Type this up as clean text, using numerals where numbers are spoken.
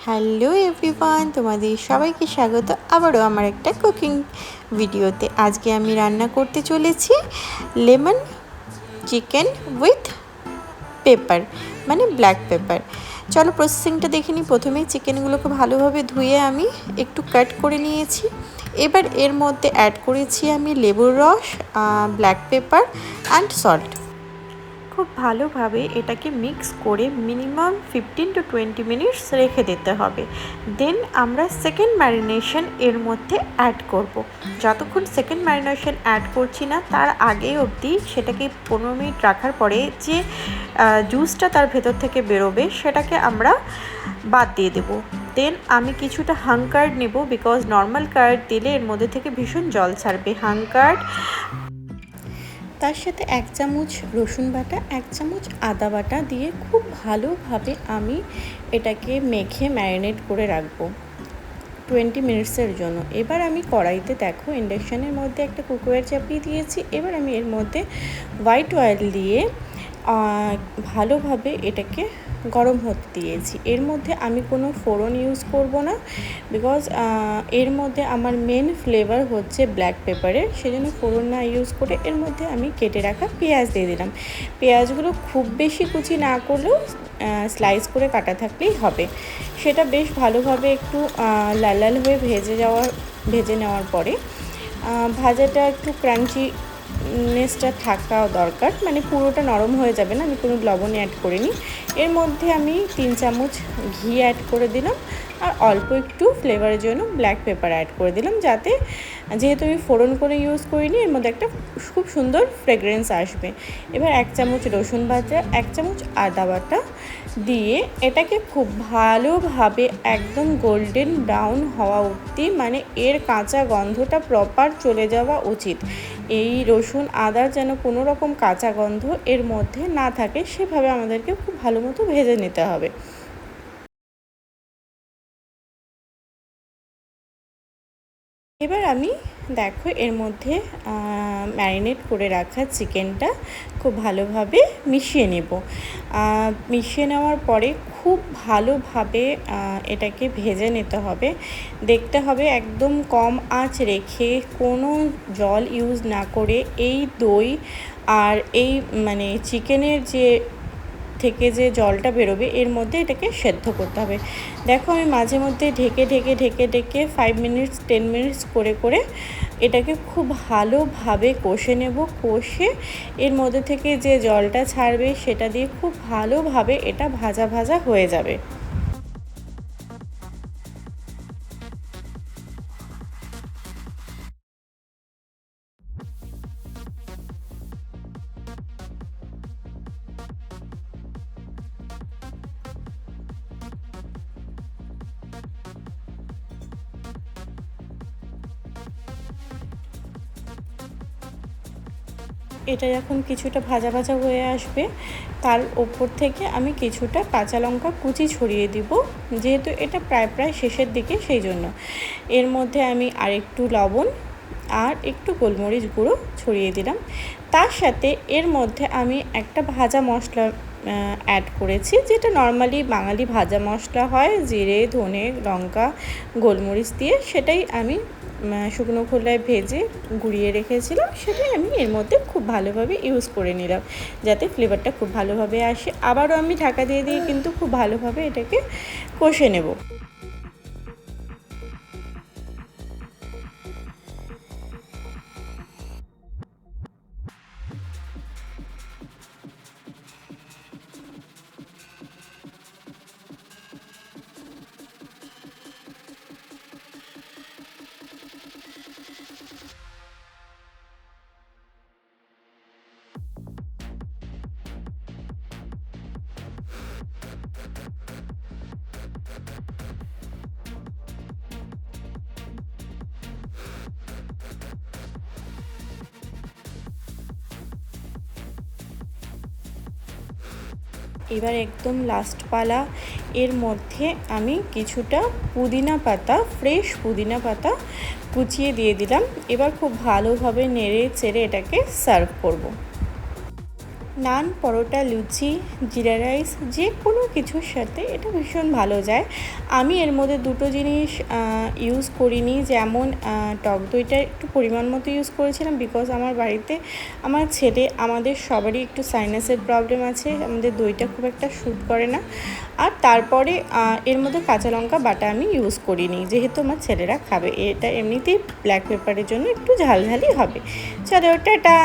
Hello everyone, তোমাদের সবাইকে স্বাগত আবারও আমার একটা কুকিং ভিডিওতে। আজকে আমি রান্না করতে চলেছি লেমন চিকেন উইথ পেপার, মানে ব্ল্যাক পেপার। চলো প্রসেসিংটা দেখে নিই। প্রথমেই চিকেনগুলোকে ভালোভাবে ধুয়ে আমি একটু কাট করে নিয়েছি। এবার এর মধ্যে অ্যাড করেছি আমি লেবুর রস, ব্ল্যাক পেপার অ্যান্ড সল্ট। খুব ভালোভাবে এটাকে মিক্স করে মিনিমাম 15 to 20 মিনিটস রেখে দিতে হবে। দেন আমরা সেকেন্ড ম্যারিনেশন এর মধ্যে অ্যাড করব। যতক্ষণ সেকেন্ড ম্যারিনেশন অ্যাড করছি না তার আগে অবধি সেটাকে 15 মিনিট রাখার পরে যে জুসটা তার ভেতর থেকে বেরোবে সেটাকে আমরা বাদ দিয়ে দেবো। দেন আমি কিছুটা হাঙ্কার্ড নেব, বিকজ নর্মাল কার্ড দিলে এর মধ্যে থেকে ভীষণ জল ছাড়বে। হাঙ্কার্ড, তার সাথে 1 চামচ রসুন বাটা, 1 চামচ আদা বাটা দিয়ে খুব ভালোভাবে আমি এটাকে মেখে ম্যারিনেট করে রাখবো 20 মিনিটসের জন্য। এবার আমি কড়াইতে দেখো ইন্ডাকশানের মধ্যে একটা কুকওয়্যার চাপিয়ে দিয়েছি। এবার আমি এর মধ্যে হোয়াইট অয়েল দিয়ে ভালোভাবে এটাকে গরম হতে দিয়েছি। এর মধ্যে আমি কোনো ফোড়ন ইউজ করব না, বিকজ এর মধ্যে আমার মেন ফ্লেভার হচ্ছে ব্ল্যাক পেপারের, সেজন্য ফোড়ন না ইউজ করে এর মধ্যে আমি কেটে রাখা পেঁয়াজ দিয়ে দিলাম। পেঁয়াজগুলো খুব বেশি কুচি না করলেও স্লাইস করে কাটা থাকলেই হবে। সেটা বেশ ভালোভাবে একটু লাল লাল হয়ে ভেজে নেওয়ার পরে ভাজাটা একটু ক্রাঞ্চি নেসটা থাকা দরকার, মানে পুরোটা নরম হয়ে যাবে না। আমি কোনো লবণ অ্যাড করিনি। এর মধ্যে আমি 3 চামচ ঘি অ্যাড করে দিলাম আর অল্প একটু ফ্লেভারের জন্য ব্ল্যাক পেপার অ্যাড করে দিলাম, যাতে যেহেতু আমি ফোড়ন করে ইউজ করিনি এর মধ্যে একটা খুব সুন্দর ফ্রেগরেন্স আসবে। এবার 1 চামচ রসুন বাটা, 1 চামচ আদা বাটা দিয়ে এটাকে খুব ভালোভাবে একদম গোল্ডেন ব্রাউন হওয়া অবধি, মানে এর কাঁচা গন্ধটা প্রপার চলে যাওয়া উচিত। এই রসুন আদার যেন কোনো রকম কাঁচা গন্ধ এর মধ্যে না থাকে, সেভাবে আমাদেরকে খুব ভালো মতো ভেজে নিতে হবে। এবার আমি দেখো এর মধ্যে ম্যারিনেট করে রাখা চিকেনটা খুব ভালোভাবে মিশিয়ে নেব। মিশিয়ে নেওয়ার পরে খুব ভালোভাবে এটাকে ভেজে নিতে হবে। দেখতে হবে একদম কম আঁচ রেখে, কোনো জল ইউজ না করে এই দই আর এই মানে চিকেনের থেকে যে জলটা বেরোবে এর মধ্যে এটাকে সেদ্ধ করতে হবে। দেখো আমি মাঝে মধ্যে ঢেকে 5 মিনিটস 10 মিনিটস করে এটাকে খুব ভালোভাবে কষে নেব। কষে এর মধ্যে থেকে যে জলটা ছাড়বে সেটা দিয়ে খুব ভালোভাবে এটা ভাজা হয়ে যাবে। এটা যখন কিছুটা ভাজা হয়ে আসবে তার ওপর থেকে আমি কিছুটা কাঁচা লঙ্কা কুচি ছড়িয়ে দিব, যেহেতু এটা প্রায় শেষের দিকে, সেই জন্য এর মধ্যে আমি আরেকটু লবণ আর একটু গোলমরিচ গুঁড়ো ছড়িয়ে দিলাম। তার সাথে এর মধ্যে আমি একটা ভাজা মশলা অ্যাড করেছি, যেটা নর্মালি বাঙালি ভাজা মশলা হয়, জিরে ধনে লঙ্কা গোলমরিচ দিয়ে, সেটাই আমি শুকনো খোলায় ভেজে গুঁড়িয়ে রেখেছিলাম, সেটাই আমি এর মধ্যে খুব ভালোভাবে ইউজ করে নিলাম, যাতে ফ্লেভারটা খুব ভালোভাবে আসে। আবারও আমি ঢাকা দিয়ে কিন্তু খুব ভালোভাবে এটাকে কষে নেব। এবার একদম লাস্ট পালা, এর মধ্যে আমি কিছুটা পুদিনা পাতা, ফ্রেশ পুদিনা পাতা কুচিয়ে দিয়ে দিলাম। এবার খুব ভালোভাবে নেড়ে চেড়ে এটাকে সার্ভ করব। নান, পরোটা, লুচি, জিরা রাইস যে কোনো কিছুর সাথে এটা ভীষণ ভালো যায়। আমি এর মধ্যে দুটো জিনিস ইউজ করিনি, যেমন টক দইটা একটু পরিমাণ মতো ইউজ করেছিলাম, বিকজ আমার বাড়িতে আমার ছেলে আমাদের সবারই একটু সাইনাসের প্রবলেম আছে, আমাদের দইটা খুব একটা স্যুট করে না। আর তারপরে এর মধ্যে কাঁচা লঙ্কা বাটা আমি ইউজ করিনি, যেহেতু আমার ছেলেরা খাবে। এটা এমনিতেই ব্ল্যাক পেপারের জন্য একটু ঝালঝালি হবে। চলো টাটা।